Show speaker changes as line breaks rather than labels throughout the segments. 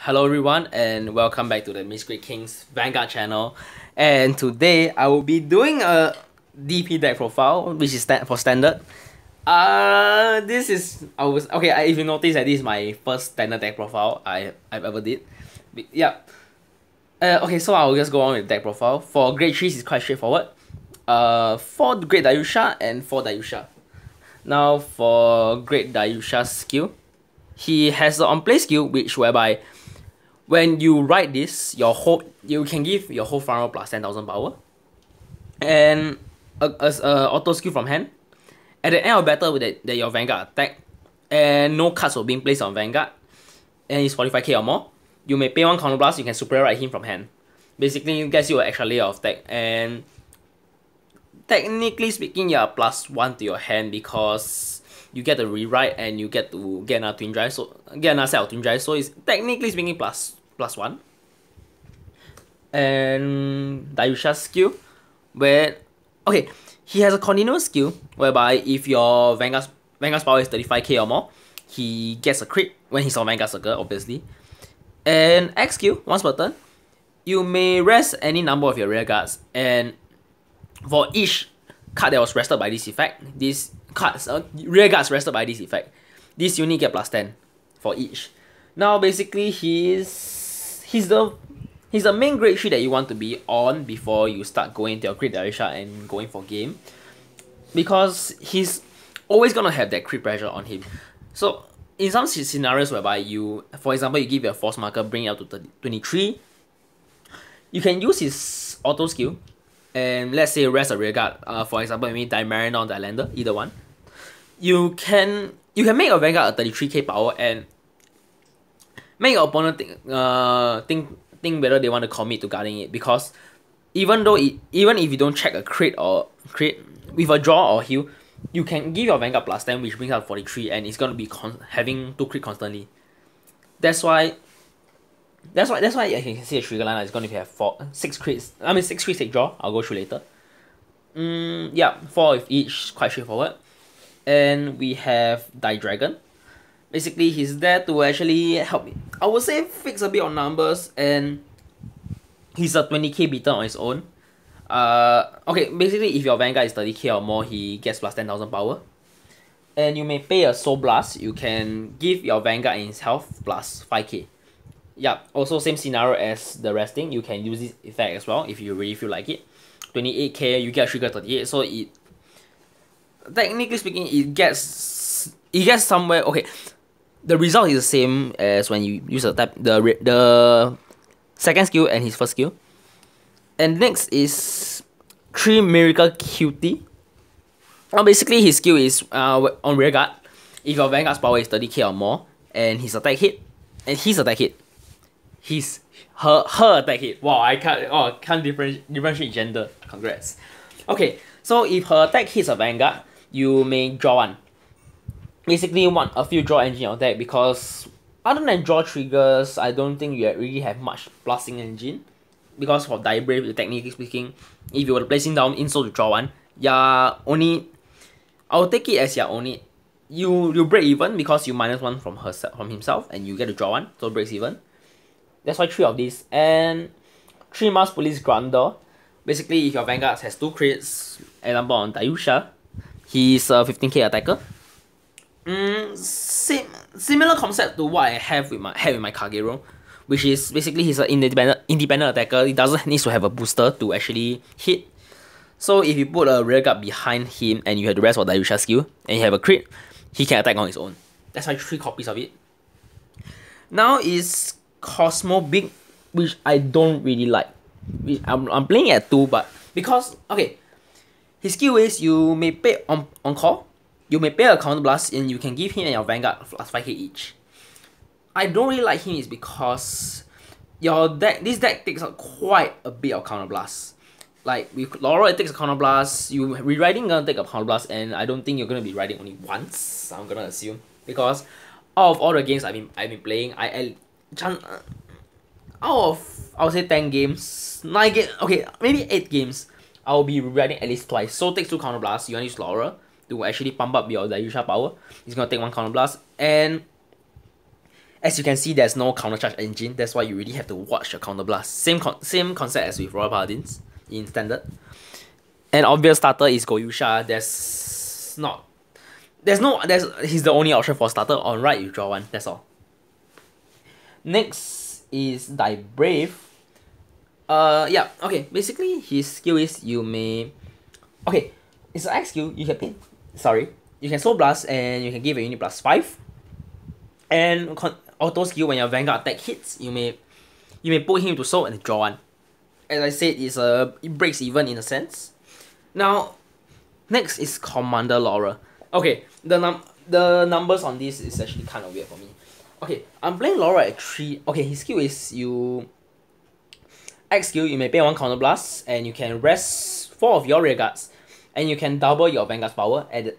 Hello everyone and welcome back to the Misgrade King's Vanguard channel. And today I will be doing a DP deck profile, which is for standard. If you notice that this is my first standard deck profile I've ever did. Yeah. So I'll just go on with deck profile. For grade 3 it's quite straightforward. 4 Great Dayusha and 4 Dayusha. Now for Great Dayusha's skill, he has the on play skill whereby when you write this, you can give your whole front row plus 10,000 power, and as a auto skill from hand. At the end of battle that your Vanguard attack, and no cards were being placed on Vanguard, and it's 45k or more, you may pay one counter blast. You can super write him from hand. Basically, it gets you an extra layer of attack, and technically speaking, you are +1 to your hand because you get to rewrite and you get to get another twin drive, so get another set of twin drive. So it's technically speaking +1. And Dayusha's skill, he has a continuous skill whereby if your Vanguard's power is 35k or more, he gets a crit when he's on Vanguard Circle, obviously. And X skill, once per turn, you may rest any number of your rear guards, and for each card that was rested by this effect, rear guards rested by this effect, this unit get +10 for each. Now basically he's the main grade 3 that you want to be on before you start going to your Great Dayusha and going for game, because he's always gonna have that crit pressure on him. So in some scenarios whereby for example, you give your force marker, bring it up to 23, you can use his auto skill and let's say rest a rear guard. For example, maybe DaiBrave or DaiDragon, either one. You can make a Vanguard a 33k power and make your opponent think whether they want to commit to guarding it, because even if you don't check a crit with a draw or heal, you can give your Vanguard +10, which brings up 43, and it's gonna be having 2 crit constantly. That's why you can see a trigger line is going to have 6 crits. 6 crits take draw. I'll go through later. 4 with each, quite straightforward. And we have DaiDragon. Basically, he's there to actually help me, I would say, fix a bit of numbers, and he's a 20k beater on his own. Basically, if your Vanguard is 30k or more, he gets +10,000 power. And you may pay a Soul Blast. You can give your Vanguard in his health +5k. Also same scenario as the resting. You can use this effect as well if you really feel like it. 28k, you get a trigger 38, so it technically speaking it gets somewhere. The result is the same as when you use the second skill and his first skill. And next is 3 Miracle Cutie. Basically his skill is on rear guard. If your Vanguard's power is 30k or more and his attack hit, her attack hit. Wow, I can't differentiate gender. Congrats. So if her attack hits a Vanguard, you may draw one. Basically, want a few draw engine on deck, because other than draw triggers, I don't think you really have much blasting engine. Because for DaiBrave, technically speaking, if you were placing down insult to draw one, I'll take it as you break even because you -1 from himself and you get to draw one, so it breaks even. That's why 3 of these. And 3 Mass Police Grandeur. Basically, if your Vanguard has 2 crits, example on Dayusha, he's a 15k attacker. Similar concept to what I had with my Kagero, which is basically he's an independent attacker. He doesn't need to have a booster to actually hit. So if you put a rear guard behind him and you have the rest of Dayusha skill and you have a crit, he can attack on his own. That's why 3 copies of it. Now is Cosmo Big, which I don't really like. I'm playing at 2, but because his skill is you may pay on call, you may pay a counter blast, and you can give him and your Vanguard +5k each. I don't really like him is because this deck takes up quite a bit of counter blast. Like with Laurel, it takes a counter blast. You rewriting gonna take a counter blast, and I don't think you're gonna be riding only once. I'm gonna assume, because out of all the games I've been playing, out of I would say 10 games, 9 games, maybe 8 games, I'll be rewriting at least twice. So it takes 2 counter blasts. You wanna use Laurel to actually pump up your Dayusha power. It's gonna take 1 counter blast, and As you can see, there's no counter charge engine. That's why you really have to watch your counter blast. Same concept as with Royal Paladins in standard. An obvious starter is Goyusha. He's the only option for starter. On right, you draw one. That's all. Next is DaiBrave. Yeah. Okay. Basically, his skill is you may. Okay, it's an X skill. You can pay. Sorry. You can soul blast and you can give a unit +5. And auto skill, when your Vanguard attack hits, you may put him to soul and draw one. As I said, it breaks even in a sense. Now, next is Commander Laura. Okay, the numbers on this is actually kind of weird for me. Okay, I'm playing Laura at 3. Okay, his skill is X skill, you may pay 1 counter blast and you can rest 4 of your rear guards, and you can double your Vanguard's power at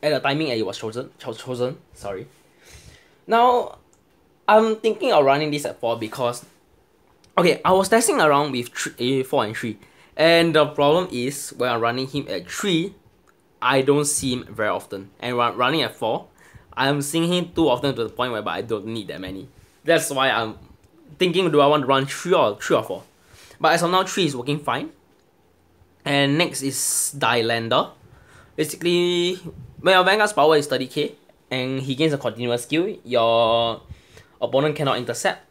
the timing that it was chosen. Sorry. Now, I'm thinking of running this at 4 because, okay, I was testing around with 4 and 3, and the problem is when I'm running him at 3, I don't see him very often, and running at 4, I'm seeing him too often to the point where I don't need that many. That's why I'm thinking, do I want to run 3 or 4? But as of now, 3 is working fine. And next is Dailander. Basically, when your Vanguard's power is 30k and he gains a continuous skill, your opponent cannot intercept.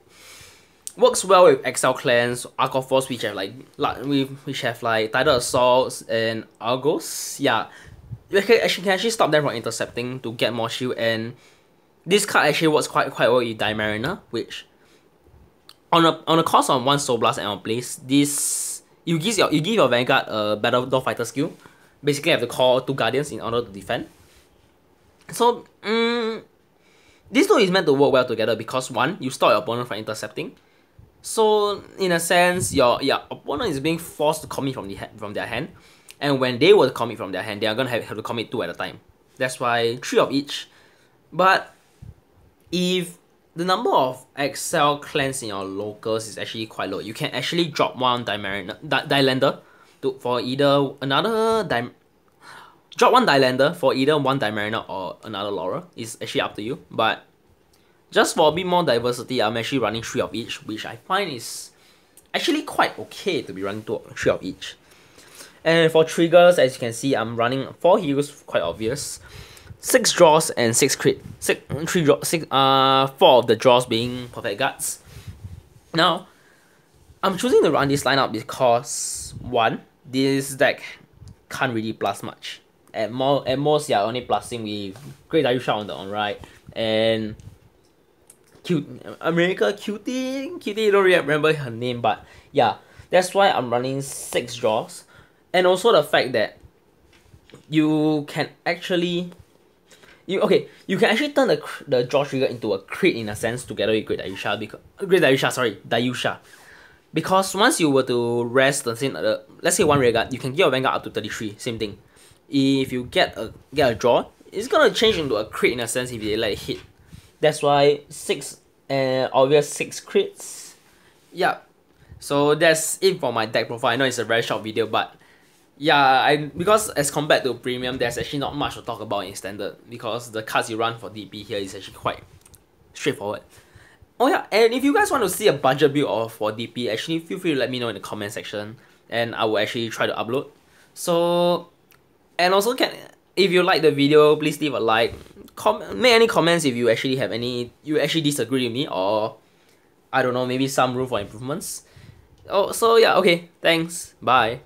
Works well with Excel clans, Arc of Force, which have like Tidal Assaults and Argos. Yeah, you can actually stop them from intercepting to get more shield, and this card actually works quite well with Mariner, which on a cost of 1 Soul Blast and on place, this you give your Vanguard a Battle Fighter skill. Basically, you have to call 2 Guardians in order to defend. So, these two is meant to work well together because 1, you stop your opponent from intercepting. So, in a sense, your opponent is being forced to commit from their hand, and when they will commit from their hand, they are gonna have to commit 2 at a time. That's why 3 of each. But if the number of Excel clans in your locals is actually quite low, you can actually drop 1 Dailander for either drop 1 Dailander for either 1 Dimariner or another Laura. It's actually up to you. But just for a bit more diversity, I'm actually running 3 of each, which I find is actually quite okay to be running 3 of each. And for triggers, as you can see, I'm running 4 heroes, quite obvious. 6 draws and 6 crit. 4 of the draws being perfect guards. Now, I'm choosing to run this lineup because 1, this deck can't really plus much. At most, you're only plusing with Great Dariusha on right, and America Cutie, I don't really remember her name, but yeah, that's why I'm running 6 draws, and also the fact that you can actually turn the draw trigger into a crit in a sense together with Great Dariusha. Because once you were to rest let's say 1 rear guard, you can get your Vanguard up to 33, same thing. If you get a draw, it's gonna change into a crit in a sense if you let it hit. That's why 6 obvious 6 crits. Yeah. So that's it for my deck profile. I know it's a very short video, but yeah, because as compared to premium, there's actually not much to talk about in standard because the cards you run for DP here is actually quite straightforward. Oh yeah, and if you guys want to see a budget build for DP, actually feel free to let me know in the comment section, and I will actually try to upload. So, and also if you like the video, please leave a like. Make any comments if you actually disagree with me, or I don't know, maybe some room for improvements. Oh, so yeah, okay, thanks, bye.